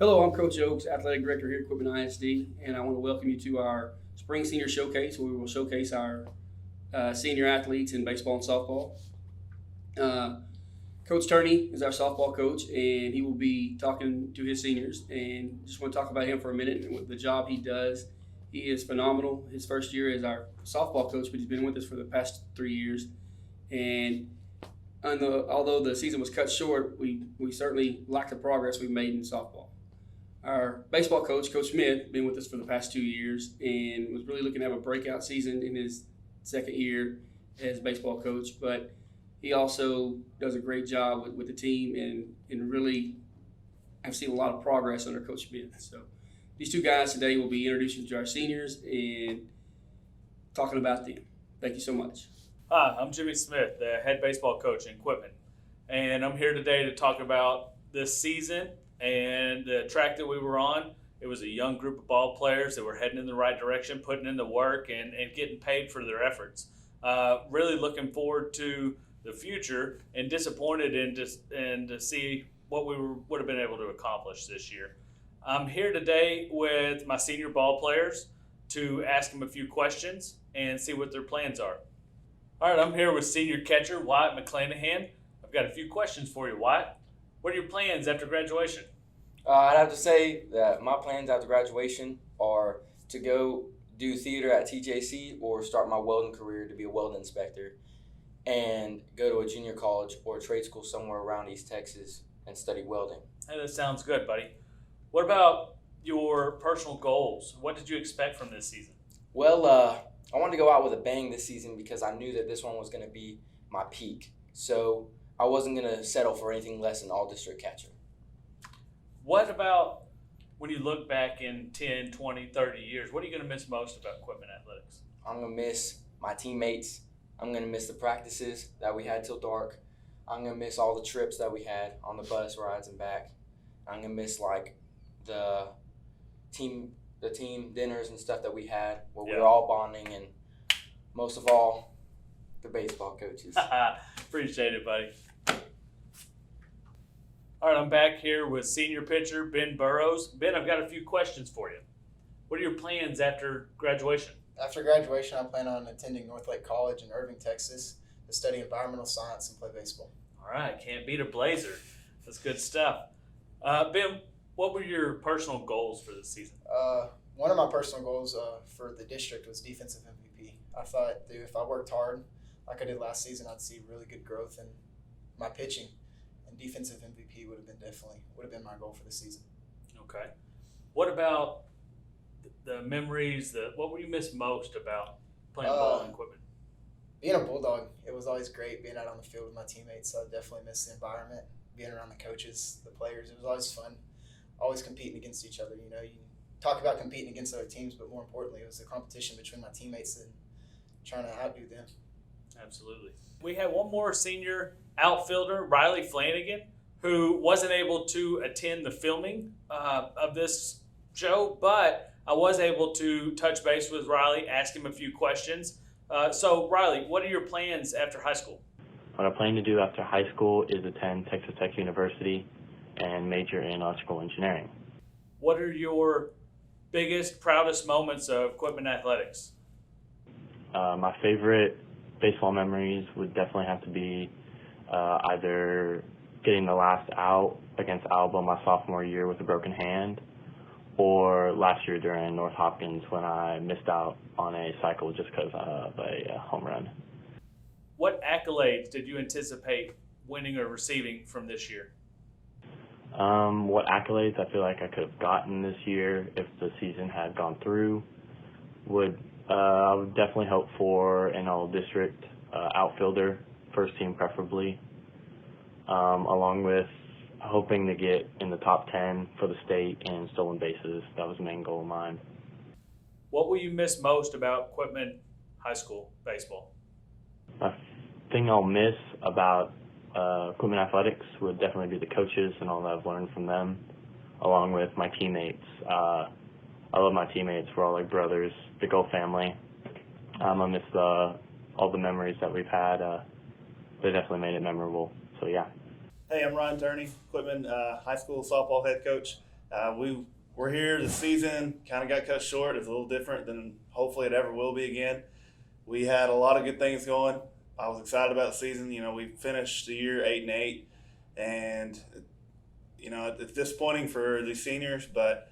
Hello, I'm Coach Oaks, Athletic Director here at Quitman ISD, and I want to welcome you to our Spring Senior Showcase, where we will showcase our senior athletes in baseball and softball. Coach Turney is our softball coach, and he will be talking to his seniors. And just want to talk about him for a minute and the job he does. He is phenomenal. His first year as our softball coach, but he's been with us for the past 3 years. And although the season was cut short, we certainly like the progress we've made in softball. Our baseball coach, Coach Smith, been with us for the past 2 years and was really looking to have a breakout season in his second year as baseball coach. But he also does a great job with the team and really I've seen a lot of progress under Coach Smith. So these two guys today will be introducing to our seniors and talking about them. Thank you so much. Hi, I'm Jimmy Smith, the head baseball coach in Quitman, and I'm here today to talk about this season and the track that we were on. It was a young group of ball players that were heading in the right direction, putting in the work, and getting paid for their efforts. Really looking forward to the future and disappointed to see what we would have been able to accomplish this year. I'm here today with my senior ball players to ask them a few questions and see what their plans are. All right, I'm here with senior catcher Wyatt McClanahan. I've got a few questions for you, Wyatt. What are your plans after graduation? I'd have to say that my plans after graduation are to go do theater at TJC or start my welding career to be a welding inspector and go to a junior college or a trade school somewhere around East Texas and study welding. Hey, that sounds good, buddy. What about your personal goals? What did you expect from this season? Well, I wanted to go out with a bang this season because I knew that this one was going to be my peak. So I wasn't going to settle for anything less than all-district catcher. What about when you look back in 10, 20, 30 years, what are you going to miss most about Quitman Athletics? I'm going to miss my teammates. I'm going to miss the practices that we had till dark. I'm going to miss all the trips that we had on the bus rides and back. I'm going to miss like the team dinners and stuff that we had where we were all bonding, and most of all, the baseball coaches. Appreciate it, buddy. All right, I'm back here with senior pitcher Ben Burrows. Ben, I've got a few questions for you. What are your plans after graduation? After graduation, I plan on attending Northlake College in Irving, Texas to study environmental science and play baseball. All right, can't beat a Blazer. That's good stuff. Ben, what were your personal goals for this season? One of my personal goals for the district was defensive MVP. I thought if I worked hard like I did last season, I'd see really good growth in my pitching, and defensive MVP would have been my goal for the season. Okay. What about the memories? What would you miss most about playing ball in Quitman? Being a Bulldog, it was always great being out on the field with my teammates. So I definitely miss the environment, being around the coaches, the players. It was always fun, always competing against each other. You know, you talk about competing against other teams, but more importantly, it was a competition between my teammates and trying to outdo them. Absolutely. We have one more senior outfielder, Riley Flanagan, who wasn't able to attend the filming of this show, but I was able to touch base with Riley, ask him a few questions. So, Riley, what are your plans after high school? What I plan to do after high school is attend Texas Tech University and major in electrical engineering. What are your biggest, proudest moments of Quitman Athletics? My favorite baseball memories would definitely have to be either getting the last out against Alba my sophomore year with a broken hand, or last year during North Hopkins when I missed out on a cycle just because of a home run. What accolades did you anticipate winning or receiving from this year? What accolades I feel like I could have gotten this year if the season had gone through I would definitely hope for an all-district outfielder, first team preferably, along with hoping to get in the top 10 for the state in stolen bases. That was the main goal of mine. What will you miss most about Quitman High School baseball? The thing I'll miss about Quitman Athletics would definitely be the coaches and all that I've learned from them, along with my teammates. I love my teammates. We're all like brothers, big old family. I miss all the memories that we've had. They definitely made it memorable. So, yeah. Hey, I'm Ryan Turney, Quitman High School softball head coach. We're here. The season kind of got cut short. It's a little different than hopefully it ever will be again. We had a lot of good things going. I was excited about the season. We finished the year 8-8, and it's disappointing for the seniors, but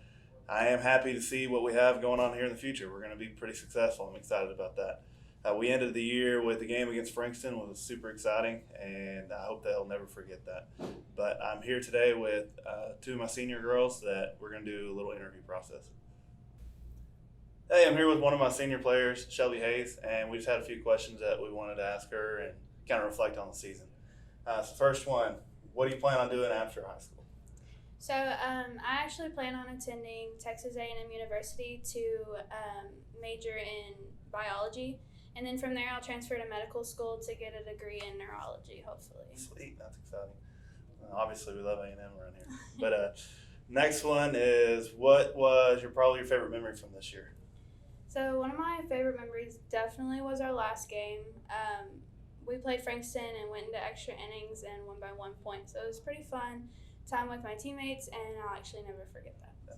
I am happy to see what we have going on here in the future. We're going to be pretty successful. I'm excited about that. We ended the year with the game against Frankston, which was super exciting, and I hope they'll never forget that. But I'm here today with two of my senior girls that we're going to do a little interview process. Hey, I'm here with one of my senior players, Shelly Hayes, and we just had a few questions that we wanted to ask her and kind of reflect on the season. So first one, what do you plan on doing after high school? So I actually plan on attending Texas A&M University to major in biology, and then from there I'll transfer to medical school to get a degree in neurology, hopefully. Sweet, that's exciting. Obviously, we love A&M around here. But next one is, what was probably your favorite memory from this year? So one of my favorite memories definitely was our last game. We played Frankston and went into extra innings and won by 1 point, so it was pretty fun time with my teammates, and I'll actually never forget that. Yeah.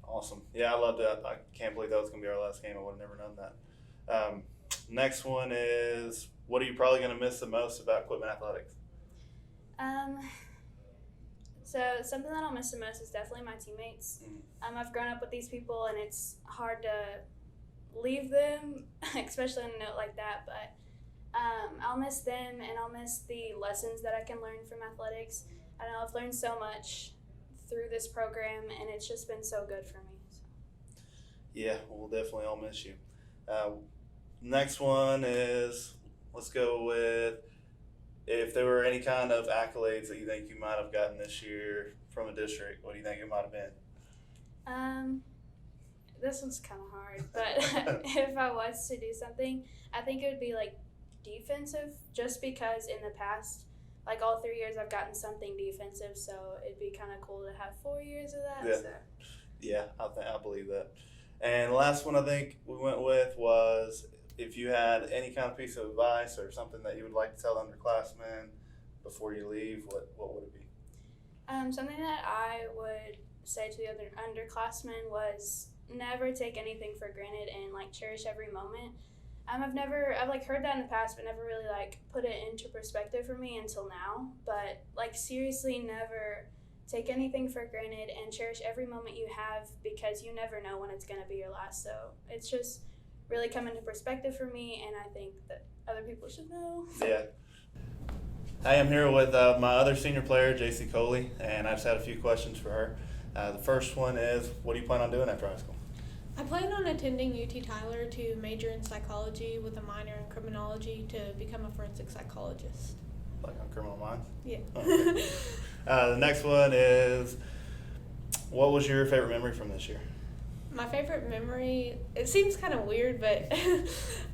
Awesome. Yeah, I love that. I can't believe that was going to be our last game. I would have never known that. Next one is, what are you probably going to miss the most about Quitman Athletics? So something that I'll miss the most is definitely my teammates. I've grown up with these people, and it's hard to leave them, especially on a note like that, but I'll miss them, and I'll miss the lessons that I can learn from athletics. I know I've learned so much through this program, and it's just been so good for me. So. Yeah, we'll definitely all miss you. Next one is, let's go with, if there were any kind of accolades that you think you might have gotten this year from a district, what do you think it might have been? This one's kind of hard, but if I was to do something, I think it would be like defensive, just because in the past, like all 3 years, I've gotten something defensive, so it'd be kind of cool to have 4 years of that. Yeah, so. Yeah, I believe that. And the last one I think we went with was, if you had any kind of piece of advice or something that you would like to tell underclassmen before you leave, what would it be? Something that I would say to the other underclassmen was never take anything for granted and like cherish every moment. I've heard that in the past, but never really put it into perspective for me until now. But seriously, never take anything for granted and cherish every moment you have, because you never know when it's going to be your last. So it's just really come into perspective for me, and I think that other people should know. Yeah. I am here with my other senior player, JC Coley, and I just had a few questions for her. The first one is, what do you plan on doing after high school? I plan on attending UT Tyler to major in psychology with a minor in criminology to become a forensic psychologist. Like on Criminal Minds? Yeah. Okay. The next one is, what was your favorite memory from this year? My favorite memory, it seems kind of weird, but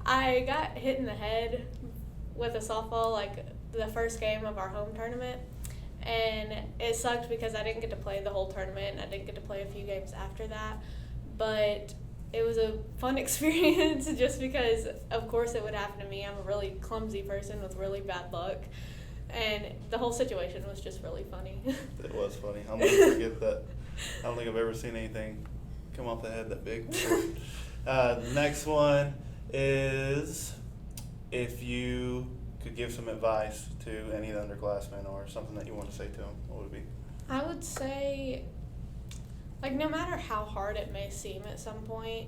I got hit in the head with a softball the first game of our home tournament, and it sucked because I didn't get to play the whole tournament, and I didn't get to play a few games after that, but it was a fun experience just because, of course, it would happen to me. I'm a really clumsy person with really bad luck, and the whole situation was just really funny. It was funny. I'll never forget that. I don't think I've ever seen anything come off the head that big. The next one is, if you could give some advice to any of the underclassmen or something that you want to say to them, what would it be? I would say, no matter how hard it may seem at some point,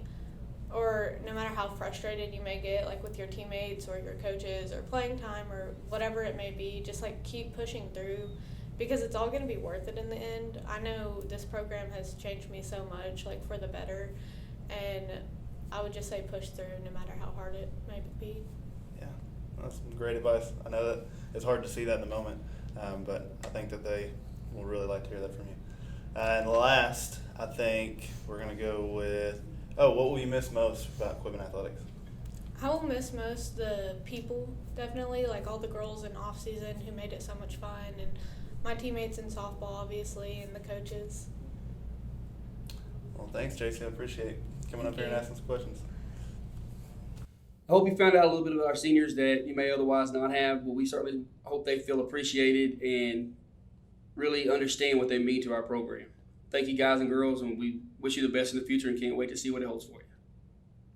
or no matter how frustrated you may get, with your teammates or your coaches or playing time or whatever it may be, just, keep pushing through, because it's all going to be worth it in the end. I know this program has changed me so much, for the better, and I would just say push through no matter how hard it may be. Yeah, that's some great advice. I know that it's hard to see that in the moment, but I think that they will really like to hear that from you. And last, I think we're going to go with, what will you miss most about Quitman Athletics? I will miss most the people, definitely, all the girls in off-season who made it so much fun, and my teammates in softball, obviously, and the coaches. Well, thanks, JC. I appreciate coming up here and asking some questions. I hope you found out a little bit about our seniors that you may otherwise not have, but we certainly hope they feel appreciated and really understand what they mean to our program. thank you guys and girls, and we wish you the best in the future and can't wait to see what it holds for you.